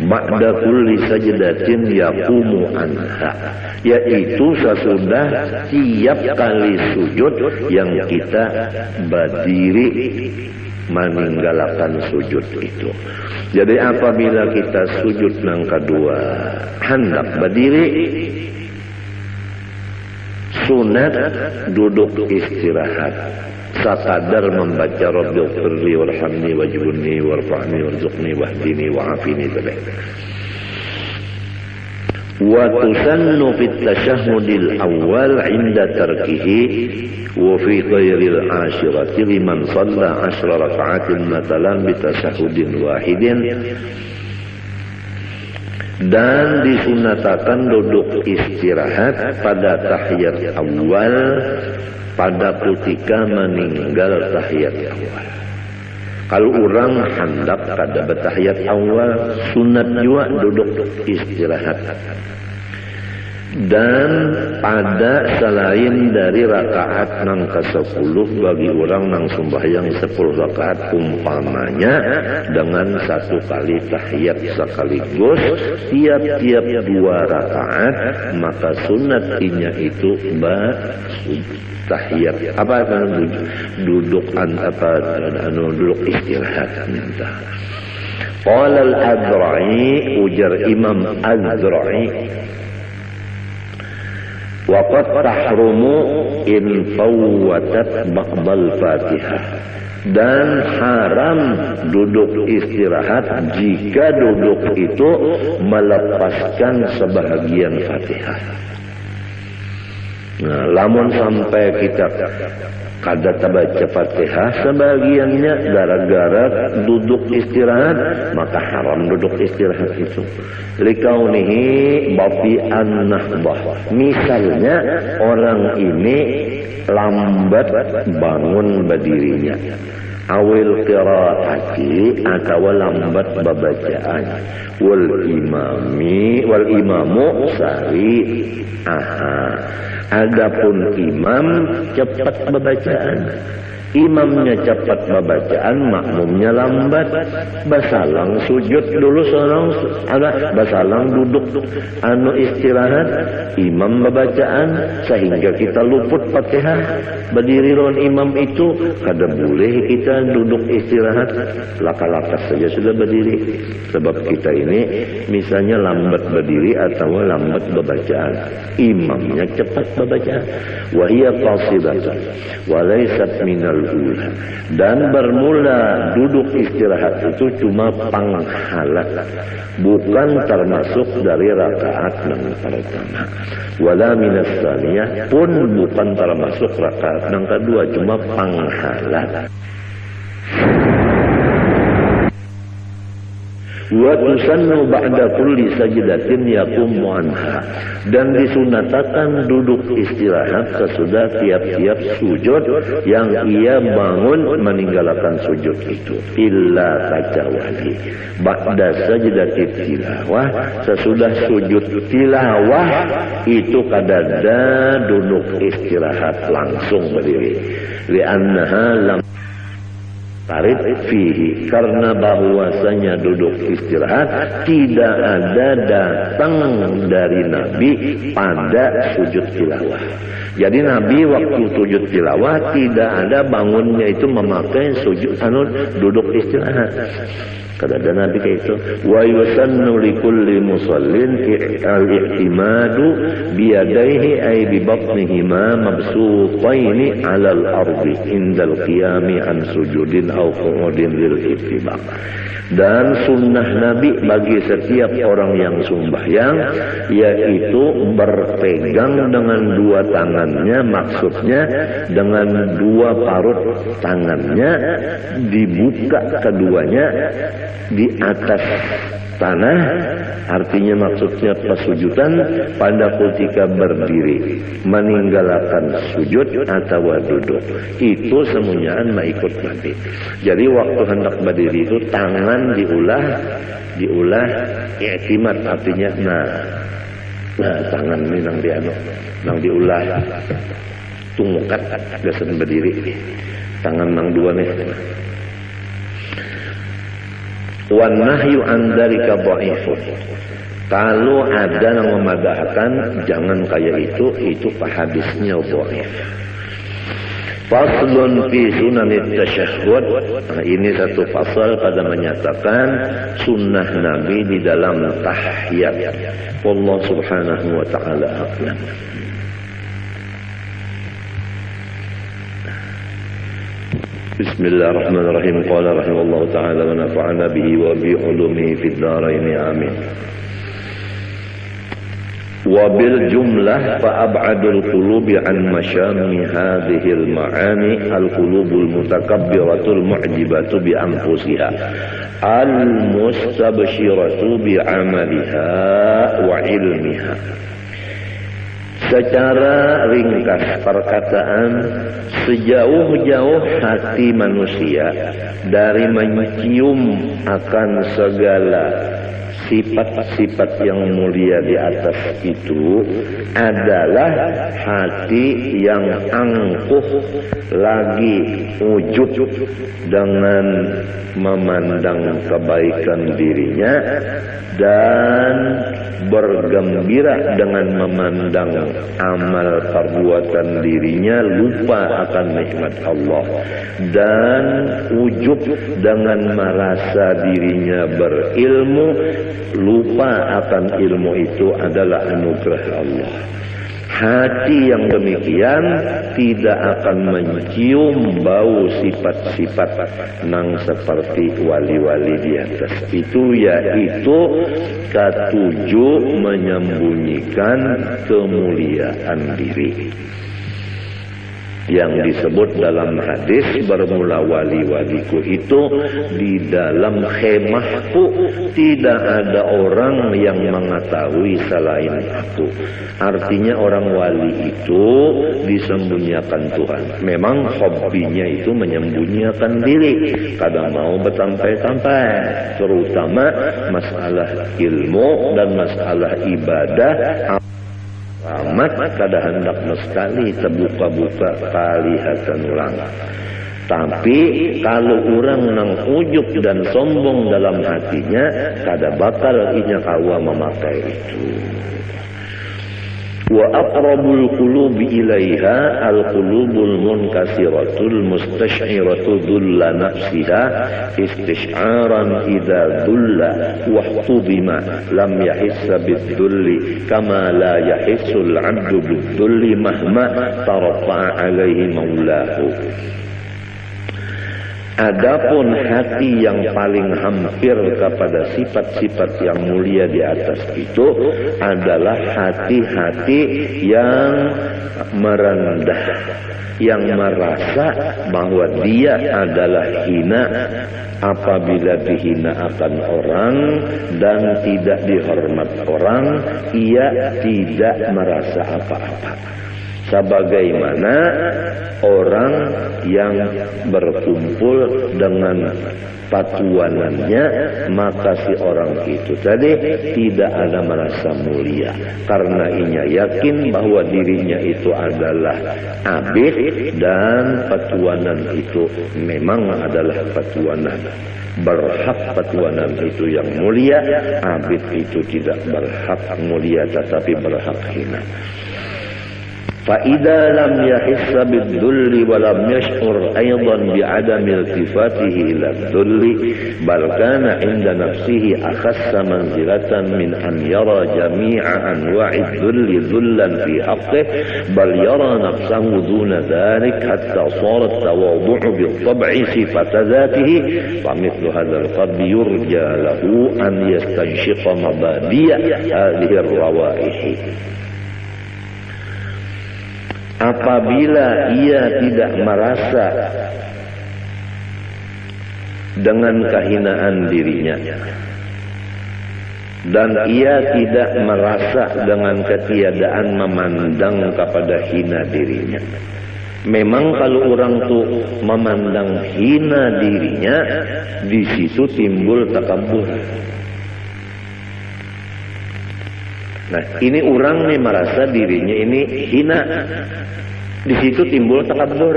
Ba'da kulli sajdatin yaqumu anha, yaitu sesudah tiap kali sujud yang kita berdiri meninggalkan sujud itu. Jadi apabila kita sujud nang kedua hendak berdiri, sunat duduk istirahat sekadar membaca Rabbil firli warhamni wajibni warfa'ni warzuqni wahdini wa'afini tadi. Wa tusannu fit tasyahhudil awal 'inda tarkihi wa fi ghairil ashirati liman shalla 10 raka'atin matalan bi tasyahhudin wahidin, dan disunatakan duduk istirahat pada tahiyat awal pada ketika meninggal tahiyat awal. Kalau orang hendak kada bertahiyat awal, sunat juga duduk istirahat. Dan pada selain dari rakaat nang ke-10 bagi orang nang sembahyang 10 rakaat umpamanya dengan satu kali tahiyat sekaligus tiap-tiap 2 rakaat, maka sunatnya itu tahiyat duduk duduk istirahat. Qala al-Adra'i, ujar Imam Adra'i, waqad tahrumu in fawwatat ba'dal Fatihah, dan haram duduk istirahat jika duduk itu melepaskan sebahagian Fatihah. Nah, lamun sampai kita kada baca Fatihah sebagiannya gara-gara duduk istirahat, maka haram duduk istirahat itu. Likaunihi bafi'an nahbah, misalnya orang ini lambat bangun berdirinya, awil qiraati atau lambat babacaan, wal imamu sari adapun imam cepat babacaan. Imamnya cepat bacaan, makmumnya lambat. Basalang sujud dulu seorang, basalang duduk istirahat. Imam bacaan sehingga kita luput Fatihah. Berdiri lawan imam itu kada boleh kita duduk istirahat. Laka-laka saja sudah berdiri. Sebab kita ini misalnya lambat berdiri atau lambat bacaan. Imamnya cepat bacaan. Wa hiya qasidatun wa laysat minal ula. Dan bermula duduk istirahat itu cuma panghala, bukan termasuk dari rakaat yang pertama. Wala minas tsaniyah, pun bukan termasuk rakaat yang kedua, cuma panghala. Wa tusannu ba'da kulli sajdatin yaqumu anha, dan disunatakan duduk istirahat sesudah tiap-tiap sujud yang ia bangun meninggalkan sujud itu. Illa kecuali ba'da sajdatit tilawah, sesudah sujud tilawah itu kadada duduk istirahat langsung berdiri. Li'annaha lam tarid fihi, karena bahwasanya duduk istirahat tidak ada datang dari Nabi pada sujud tilawah. Jadi Nabi waktu sujud tilawah tidak ada bangunnya itu memakai sujud duduk istirahat. Kada ada Nabi kayak itu. Wa yusannu likulli musallin al-i'timadu biyadaihi ay bi batnihima mabsutaini 'ala al-ardi indal qiyami an sujudin aw qu'udin lil ittibaq. Dan sunnah Nabi bagi setiap orang yang sembahyang yaitu berpegang dengan dua tangannya, maksudnya dengan dua parut tangannya dibuka keduanya di atas tanah, artinya maksudnya pesujudan pada ketika berdiri, meninggalkan sujud atau duduk. Itu semuanya ikut Nabi. Jadi waktu hendak berdiri itu tangan diulah i'timad, artinya nah tangan ini nang diulah tungkat gasan berdiri, tangan nang dua nih. Wan nahyu an dzalika dhaifun. Kalau ada yang memadahkan jangan kayak itu hadisnya dhaif. Faslun fi sunanit tasyahhud. Nah, ini satu pasal pada menyatakan sunnah Nabi di dalam tahiyat. Allah Subhanahu wa taala a'lam. Bismillahirrahmanirrahim. Qala rahimahullahu ta'ala wa nafa'ana bihi wa bi ulumihi fid dharain amin. Wa bil jumlah fa ab'adul qulubi an masyami hadhihi al ma'ani al qulubul mutakabbiratul mu'jibatu bi anfusiha al mustabshiratu bi 'amaliha wa ilmiha. Secara ringkas perkataan, sejauh-jauh hati manusia dari mencium akan segala sifat-sifat yang mulia di atas itu adalah hati yang angkuh lagi ujub dengan memandang kebaikan dirinya dan bergembira dengan memandang amal perbuatan dirinya, lupa akan nikmat Allah, dan ujub dengan merasa dirinya berilmu, lupa akan ilmu itu adalah anugerah Allah. Hati yang demikian tidak akan mencium bau sifat-sifat nang seperti wali-wali di atas itu, yaitu ketujuh menyembunyikan kemuliaan diri yang disebut dalam hadis, bermula wali-waliku itu di dalam khemahku tidak ada orang yang mengetahui selain aku. Artinya orang wali itu disembunyikan Tuhan. Memang hobinya itu menyembunyikan diri, kadang mau bertampai-tampai, terutama masalah ilmu dan masalah ibadah. Amat kada hendak sekali terbuka-buka kelihatan ulang. Tapi kalau orang nang ujub dan sombong dalam hatinya, kada bakal inya kawa memakai itu. Wa aqrabul qulubi ilaiha al-qulubul munkasiratul mustash'iratu dhulla nafsiha istish'aran idza dhulla wa hudima lam yahissa bidhulli kama la yahissul 'abdu bidhulli mahma tarafa'a alaihi maulahu. Adapun hati yang paling hampir kepada sifat-sifat yang mulia di atas itu adalah hati-hati yang merendah, yang merasa bahwa dia adalah hina apabila dihina akan orang dan tidak dihormat orang, ia tidak merasa apa-apa. Sebagaimana orang yang berkumpul dengan patuanannya, maka si orang itu tadi tidak ada merasa mulia karena ia yakin bahwa dirinya itu adalah abid dan patuanan itu memang adalah patuanan. Berhak patuanan itu yang mulia, abid itu tidak berhak mulia tetapi berhak hina. فَإِذَا لَمْ يَحِسَّ بِالذُّلِّ وَلَمْ يَشْعُرْ أَيْضًا بِعَدَمِ الْتِفَاتِهِ إِلَى الذُّلِّ بَلْ كَانَ عِنْدَ نَفْسِهِ أَخَسَّ مَنْزِلَةً مِنْ أَنْ يَرَى جَمِيعَ أَنْوَاعِ الذُّلِّ ذُلًّا فِي حَقِّهِ بَلْ يَرَى نَفْسَهُ دُونَ ذَلِكَ حَتَّى صَارَ التَّوَاضُعُ بِالطَّبْعِ صِفَةَ ذَاتِهِ فَمِثْلُ هَذَا الْقَلْبِ يُرْجَى لَهُ أَنْ يَسْتَنشِقَ مَبَادِئَ هَذِهِ الرَّوَائِحِ. Apabila ia tidak merasa dengan kehinaan dirinya dan ia tidak merasa dengan ketiadaan memandang kepada hina dirinya. Memang kalau orang tuh memandang hina dirinya, di situ timbul takabur. Nah, ini orang nih merasa dirinya ini hina. Di situ timbul takabur.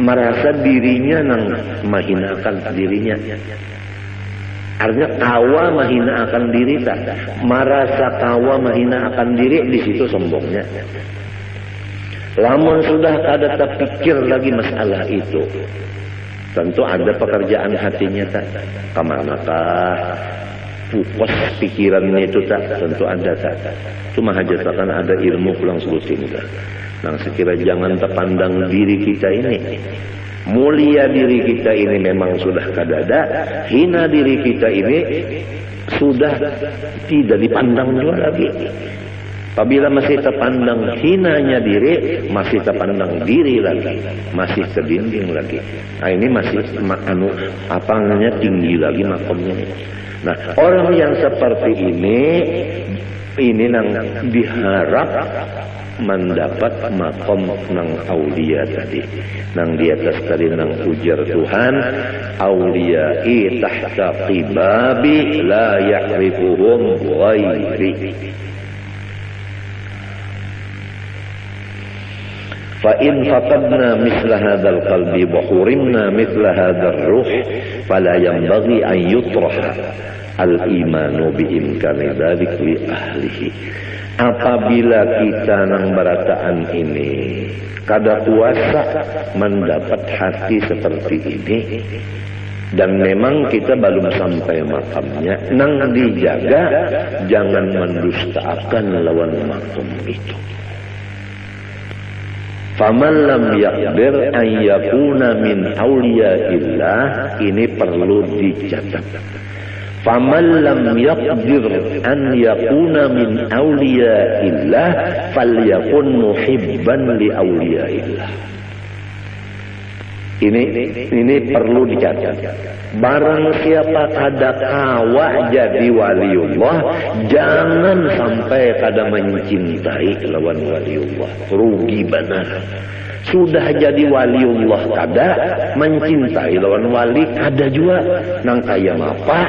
Merasa dirinya nang mahinakan dirinya. Artinya kawa mahinakan diri tak. Merasa kawa mahinakan diri, di situ sombongnya. Lamun sudah kada terpikir lagi masalah itu, tentu ada pekerjaan hatinya tak. Kemanakah pukos pikirannya itu tak, tentu ada tak. Cuma hajatakan ada ilmu pulang sebutin tak. Nah, sekira jangan terpandang diri kita ini. Mulia diri kita ini memang sudah kadada, hina diri kita ini sudah tidak dipandang juga lagi. Apabila masih terpandang hinanya diri, masih terpandang diri lagi, masih ke dinding lagi. Nah, ini masih apa namanya, tinggi lagi makamnya. Nah, orang yang seperti ini nang diharap mendapat makom nang aulia tadi, nang di atas tadi nang ujar Tuhan, auliyai tahta qibabi la ya'rifuhum ghairi. فإن فقدنا مثل هذا القلب وحرمنا مثل هذا الروح فلا ينبغي أن يطرح الإيمان بإمكان ذلك لأهله. Apabila kita nang berataan ini kada kuasa mendapat hati seperti ini, dan memang kita belum sampai makamnya, nang dijaga jangan mendustakan lawan makam itu. Faman lam yaqdir an yakuna min awliyaillah, ini perlu dicatat. Faman lam yaqdir an yakuna min awliyaillah falyakun muhibban li awliyaillah. Ini perlu dicatat. Barang siapa kada kawa jadi waliullah, jangan sampai kada mencintai lawan waliullah. Rugi benar. Sudah jadi waliullah kada, mencintai lawan wali kada juga. Nang kaya apa?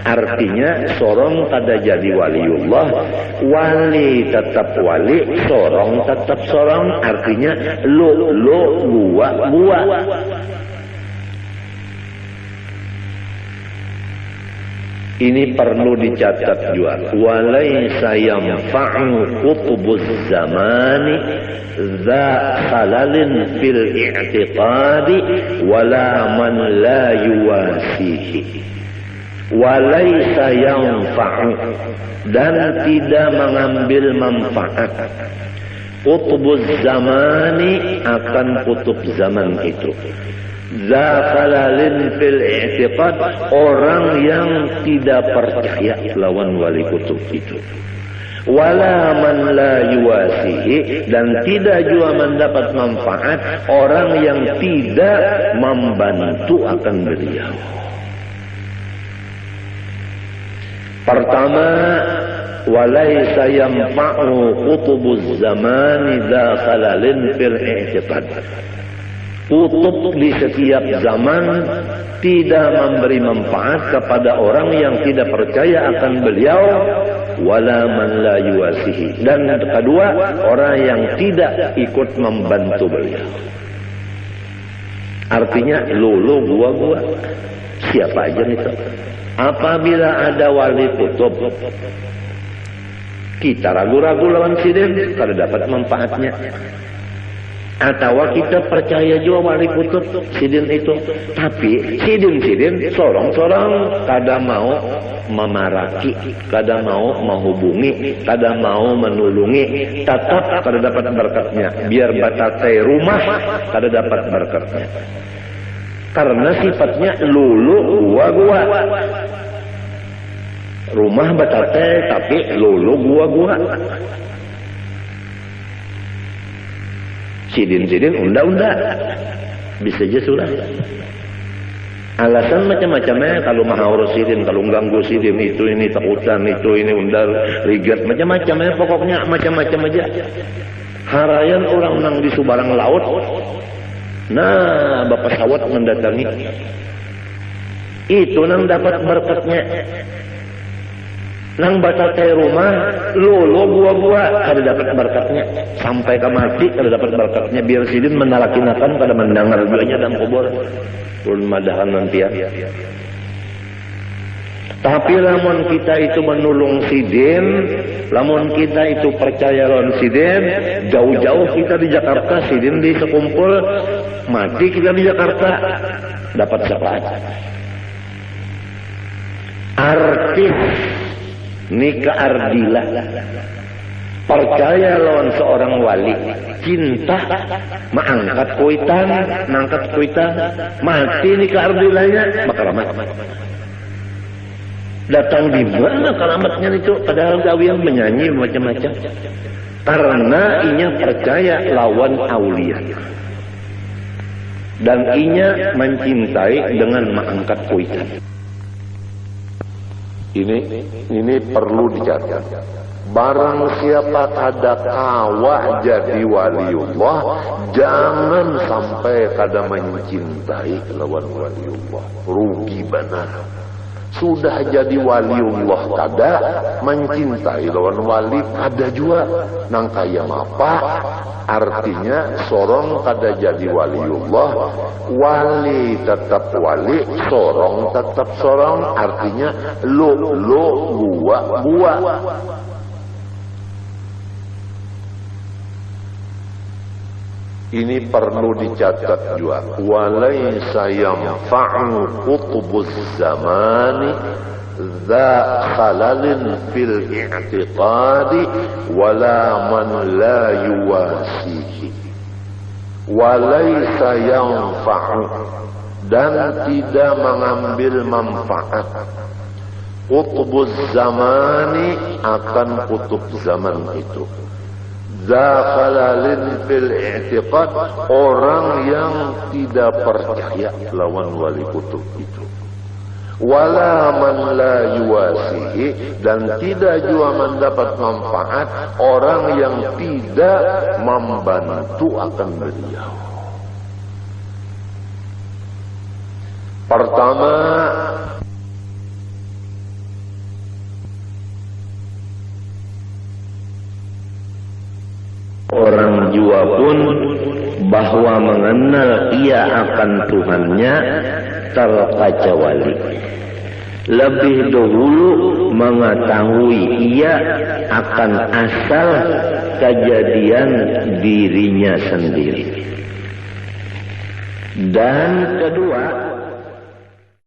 Artinya sorong kada jadi waliullah, wali tetap wali, sorong tetap sorong. Artinya lo gua. Ini perlu dicatat juga. Walaysa yanfa'u qutbuz zamani za khalalin fil i'tiqadi wala man la yuwasihi. Walaysa yanfa'u, dan tidak mengambil manfaat. Qutbuz zamani, akan kutub zaman itu. Zakhalalin fil i'tiqad, orang yang tidak percaya lawan wali kutub itu. Wala man la yuwasihi, dan tidak juga mendapat manfaat orang yang tidak membantu akan beliau. Pertama, walaysa yanfa'u qutubuz zamani zakhalalin fil i'tiqad. Kutub di setiap zaman tidak memberi manfaat kepada orang yang tidak percaya akan beliau, wala man la yuwasihi, dan kedua, orang yang tidak ikut membantu beliau. Artinya lulu gua siapa aja itu. Apabila ada wali kutub, kita ragu-ragu lawan sidin, kada dapat manfaatnya. Atau kita percaya juga wali kutub sidin itu, tapi sidin sorong-sorong kada mau memaraki, kada mau menghubungi, kada mau menulungi, tetap kada dapat berkatnya. Biar batate rumah kada dapat berkatnya, karena sifatnya lulu gua. Rumah batate tapi lulu gua. Sidin unda bisa aja sudah. Alasan macam-macamnya, kalau maha urus sidin, kalau ganggu sidin itu, ini takutan itu, ini undal rigat, macam-macamnya, pokoknya macam-macam aja. Harayan orang nang di subarang laut, nah bapak sawat mendatangi, itu nang dapat berkatnya. Nang batal rumah, lolo gua kada dapat berkatnya. Sampai ke mati kada dapat berkatnya. Biar sidin menalakinakan kada mendengar duanya dalam kubur. Ulun madahan nanti ya. Tapi lamun kita itu menulung sidin, lamun kita itu percaya lawan sidin, jauh-jauh kita di Jakarta, sidin di sekumpul, mati kita di Jakarta, dapat syafaat. Artis nikah ardilah, percaya lawan seorang wali, cinta, mangkat kuitan, mati nikah ardilahnya, makaramat. Datang di mana keramatnya itu? Padahal gawian menyanyi macam-macam. Karena inya percaya lawan aulia, dan inya mencintai dengan mangkat kuitan. Ini perlu dicatat. Barang siapa kada kawa jadi waliullah, jangan sampai kada mencintai lawan waliullah. Rugi benar. Sudah jadi waliullah kada, mencintai lawan wali kada juga. Nang kaya apa? Artinya sorong kada jadi waliullah, wali tetap wali, sorong tetap sorong. Artinya lo gua. Ini perlu dicatat juga. Walaysa yanfa'u qutbuz zamani za khalalin fil i'tiqadi wala man la yuwasihi. Walaysa yanfa'u, dan tidak mengambil manfaat. Qutbuz zamani, akan kutub zaman itu. Zakhalalin fil i'tiqad, orang yang tidak percaya lawan wali kutub itu. Wala man la yuwasihi, dan tidak juga mendapat manfaat orang yang tidak membantu akan beliau. Pertama, orang jua pun bahwa mengenal ia akan Tuhannya terkecuali. Lebih dahulu mengetahui ia akan asal kejadian dirinya sendiri. Dan kedua,